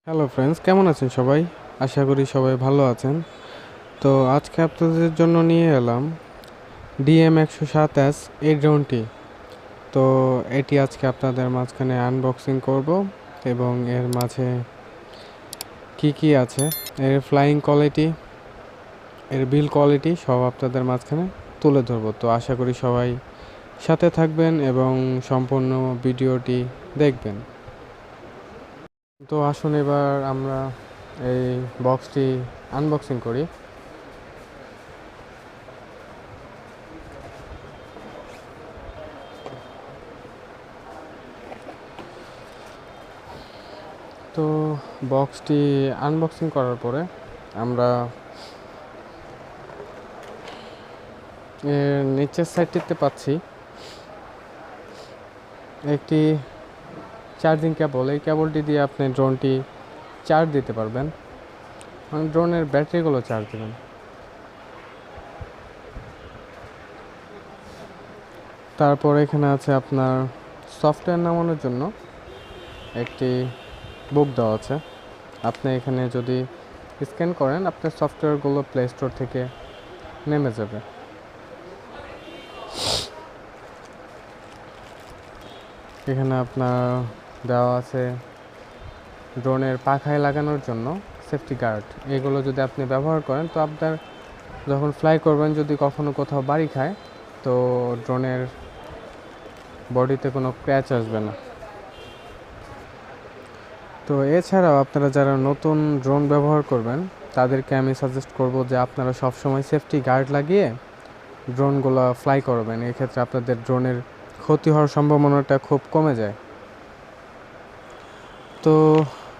Hello friends, কেমন আছেন সবাই? আশা করি সবাই ভালো আছেন। তো আজকে আপনাদের জন্য নিয়ে এলাম DM107s এই ড্রোনটি। তো এটি আজকে আপনাদের মাঝখানে আনবক্সিং করব এবং এর মাঝে কি কি আছে, এর ফ্লাইং কোয়ালিটি, এর বিল কোয়ালিটি সব আপনাদের মাঝখানে তুলে ধরবো। তো আশা করি সবাই সাথে থাকবেন এবং সম্পূর্ণ ভিডিওটি দেখবেন। তো আসুন এবার আমরা এই বক্সটি আনবক্সিং করি। তো বক্সটি আনবক্সিং করার পরে আমরা এর নিচের সাইডটিতে পাচ্ছি একটি চার্জিং কেবল। এই কেবলটি দিয়ে আপনি ড্রোনটি চার্জ দিতে পারবেন, মানে ড্রোনের ব্যাটারিগুলো চার্জ দেবেন। তারপর এখানে আছে আপনার সফটওয়্যার নামানোর জন্য একটি বুক দেওয়া আছে। আপনি এখানে যদি স্ক্যান করেন আপনার সফটওয়্যারগুলো প্লে স্টোর থেকে নেমে যাবে। এখানে আপনার দেওয়া আছে ড্রোনের পাখায় লাগানোর জন্য সেফটি গার্ড। এগুলো যদি আপনি ব্যবহার করেন তো আপনার যখন ফ্লাই করবেন যদি কখনো কোথাও বাড়ি খায় তো ড্রোনের বডিতে কোনো ক্র্যাচ আসবে না। তো এছাড়াও আপনারা যারা নতুন ড্রোন ব্যবহার করবেন তাদেরকে আমি সাজেস্ট করব যে আপনারা সবসময় সেফটি গার্ড লাগিয়ে ড্রোনগুলো ফ্লাই করবেন। এক্ষেত্রে আপনাদের ড্রোনের ক্ষতি হওয়ার সম্ভাবনাটা খুব কমে যায়। তো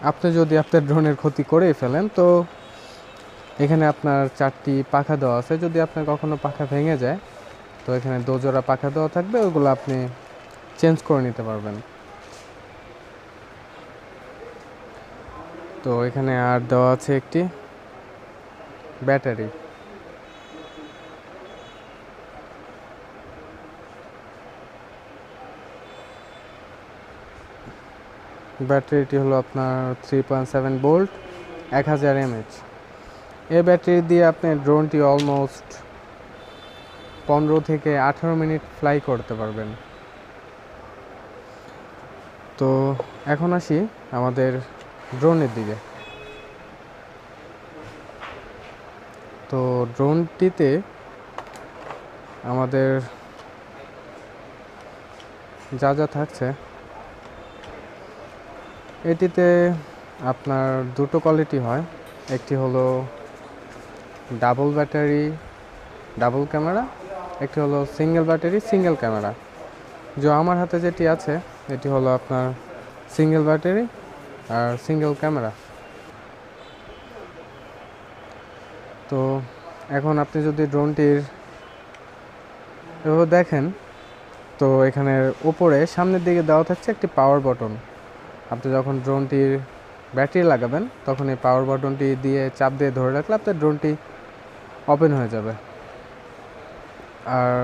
আপনি যদি আপনার ড্রোনের ক্ষতি করেই ফেলেন তো এখানে আপনার 4টি পাখা দেওয়া আছে। যদি আপনার কখনো পাখা ভেঙে যায় তো এখানে দোজোড়া পাখা দেওয়া থাকবে, ওগুলো আপনি চেঞ্জ করে নিতে পারবেন। তো এখানে আর দেওয়া আছে একটি ব্যাটারি। ব্যাটারিটি হলো আপনার 3.7 ভোল্ট 1000 mAh। এই ব্যাটারি দিয়ে আপনি ড্রোনটি অলমোস্ট 15 থেকে 18 মিনিট ফ্লাই করতে পারবেন। তো এখন আসি আমাদের ড্রোনের দিকে। তো ড্রোনটিতে আমাদের যা যা থাকছে, এটিতে আপনার দুটো কোয়ালিটি হয়। একটি হলো ডাবল ব্যাটারি ডাবল ক্যামেরা, একটি হলো সিঙ্গেল ব্যাটারি সিঙ্গেল ক্যামেরা। যে আমার হাতে যেটি আছে এটি হলো আপনার সিঙ্গেল ব্যাটারি আর সিঙ্গেল ক্যামেরা। তো এখন আপনি যদি ড্রোনটির এভাবে দেখেন তো এখানের উপরে সামনের দিকে দেওয়া থাকছে একটি পাওয়ার বাটন। আপনি যখন ড্রোনটির ব্যাটারি লাগাবেন তখন এই পাওয়ার বাটনটি দিয়ে চাপ দিয়ে ধরে রাখলে আপনার ড্রোনটি ওপেন হয়ে যাবে। আর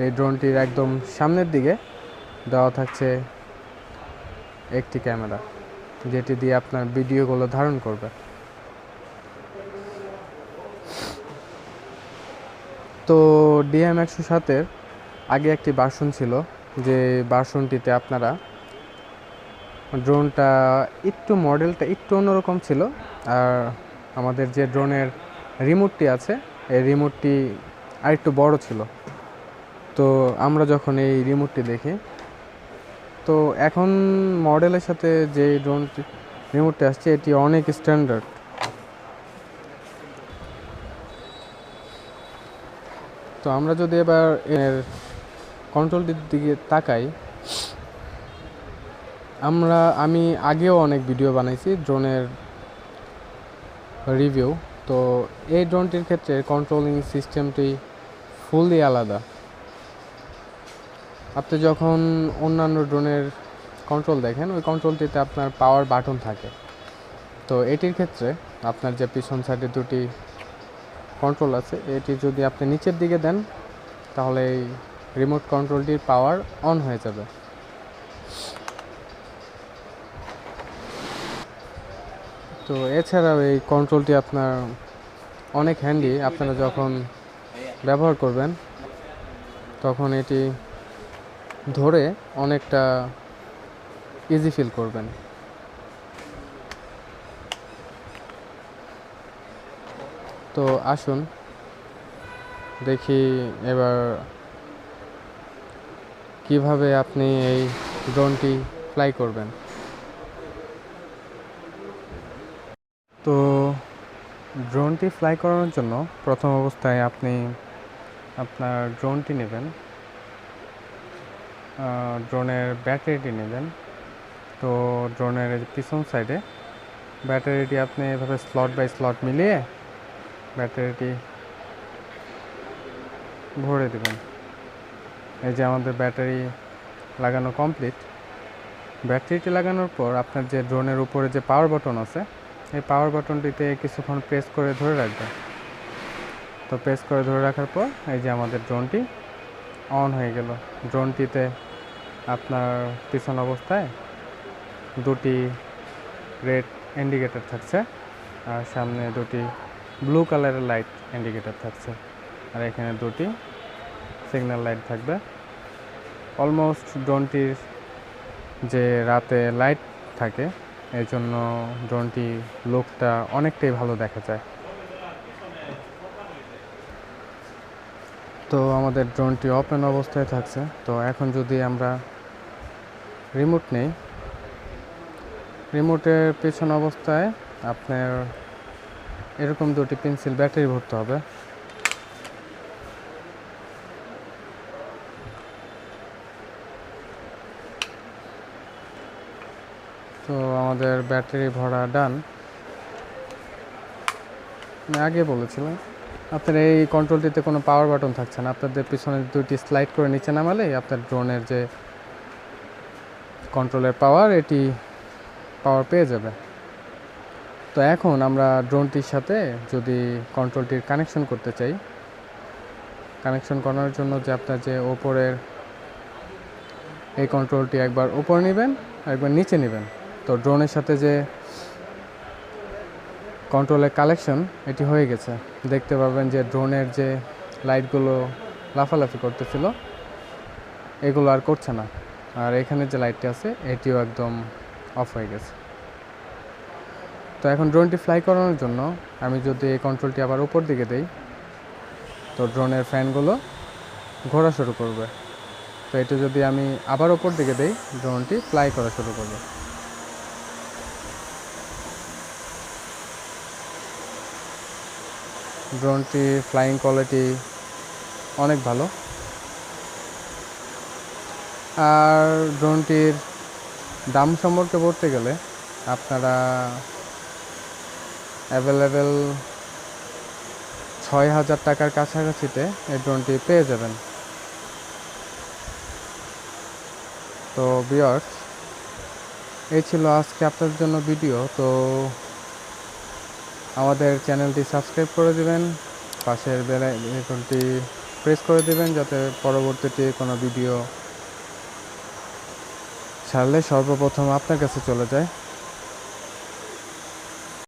এই ড্রোনটির একদম সামনের দিকে দেওয়া থাকছে একটি ক্যামেরা, যেটি দিয়ে আপনার ভিডিওগুলো ধারণ করবে। তো DM107-এর আগে একটি ভার্সন ছিল, যে ভার্সনটিতে আপনারা ড্রোনটা মডেলটা একটু অন্যরকম ছিল। আর আমাদের যে ড্রোনের রিমোটটি আছে এই রিমোটটি আরেকটু বড় ছিল। তো আমরা যখন এই রিমোটটি দেখি তো এখন মডেলের সাথে যে ড্রোনটি রিমোটটি আসছে এটি অনেক স্ট্যান্ডার্ড। তো আমরা যদি এবার এর কন্ট্রোলটির দিকে তাকাই, আমি আগেও অনেক ভিডিও বানাইছি ড্রোনের রিভিউ। তো এই ড্রোনটির ক্ষেত্রে কন্ট্রোলিং সিস্টেমটি ফুললি আলাদা। আপনি যখন অন্যান্য ড্রোনের কন্ট্রোল দেখেন ওই কন্ট্রোলটিতে আপনার পাওয়ার বাটন থাকে। তো এটির ক্ষেত্রে আপনার যে পিছন সাইডে দুটি কন্ট্রোল আছে এটি যদি আপনি নিচের দিকে দেন তাহলে এই রিমোট কন্ট্রোলটির পাওয়ার অন হয়ে যাবে। তো এছাড়াও এই কন্ট্রোলটি আপনার অনেক হ্যান্ডি। আপনারা যখন ব্যবহার করবেন তখন এটি ধরে অনেকটা ইজি ফিল করবেন। তো আসুন দেখি এবার কিভাবে আপনি এই ড্রোনটি ফ্লাই করবেন। তো ড্রোনটি ফ্লাই করানোর জন্য প্রথম অবস্থায় আপনি আপনার ড্রোনটি নেবেন, ড্রোনের ব্যাটারিটি নেবেন। তো ড্রোনের পিছন সাইডে ব্যাটারিটি আপনি এভাবে স্লট বাই স্লট মিলিয়ে ব্যাটারিটি ভরে দেবেন। এই যে আমাদের ব্যাটারি লাগানো কমপ্লিট। ব্যাটারিটি লাগানোর পর আপনার যে ড্রোনের উপরে যে পাওয়ার বাটন আছে, এই পাওয়ার বাটনটিতে কিছুক্ষণ প্রেস করে ধরে রাখবেন। তো প্রেস করে ধরে রাখার পর এই যে আমাদের ড্রোনটি অন হয়ে গেল। ড্রোনটিতে আপনার পিছন অবস্থায় দুটি রেড ইন্ডিকেটর থাকছে, আর সামনে দুটি ব্লু কালারের লাইট ইন্ডিকেটর থাকছে, আর এখানে দুটি সিগন্যাল লাইট থাকবে। অলমোস্ট ড্রোনটির যে রাতে লাইট থাকে এই জন্য ড্রোনটি লুকটা অনেকটাই ভালো দেখা যায়। তো আমাদের ড্রোনটি ওপেন অবস্থায় থাকছে। তো এখন যদি আমরা রিমোট নেই, রিমোটের পেছন অবস্থায় আপনার এরকম দুটি পেন্সিল ব্যাটারি ভরতে হবে। তো আমাদের ব্যাটারি ভরা ডান। আমি আগে বলেছিলাম আপনার এই কন্ট্রোলটিতে কোনো পাওয়ার বাটন থাকছে না। আপনাদের পিছনে দুইটি স্লাইড করে নিচে নামালেই আপনার ড্রোনের যে কন্ট্রোলের পাওয়ার, এটি পাওয়ার পেয়ে যাবে। তো এখন আমরা ড্রোনটির সাথে যদি কন্ট্রোলটির কানেকশন করতে চাই, কানেকশন করার জন্য যে আপনার যে ওপরের এই কন্ট্রোলটি একবার উপরে নেবেন, একবার নিচে নেবেন। তো ড্রোনের সাথে যে কন্ট্রোলের কালেকশন এটি হয়ে গেছে। দেখতে পাবেন যে ড্রোনের যে লাইটগুলো লাফালাফি করতেছিল এগুলো আর করছে না, আর এখানে যে লাইটটি আছে এটিও একদম অফ হয়ে গেছে। তো এখন ড্রোনটি ফ্লাই করানোর জন্য আমি যদি এই কন্ট্রোলটি আবার উপর দিকে দেই, তো ড্রোনের ফ্যানগুলো ঘোরা শুরু করবে। তো এটি যদি আমি আবার উপর দিকে দেই, ড্রোনটি ফ্লাই করা শুরু করবে। ড্রোনটি ফ্লাইং কোয়ালিটি অনেক ভালো। আর ড্রোনটির দাম সম্পর্কে বলতে গেলে আপনারা অ্যাভেলেবেল ৬,০০০ টাকার কাছাকাছিতে এই ড্রোনটি পেয়ে যাবেন। তো ভিউয়ার্স, এই ছিল আজকে আপনাদের জন্য ভিডিও। তো আমাদের চ্যানেলটি সাবস্ক্রাইব করে দিবেন, পাশের বেল আইকনটি প্রেস করে দিবেন যাতে পরবর্তীতে কোনো ভিডিও ছাড়লে সর্বপ্রথম আপনার কাছে চলে যায়।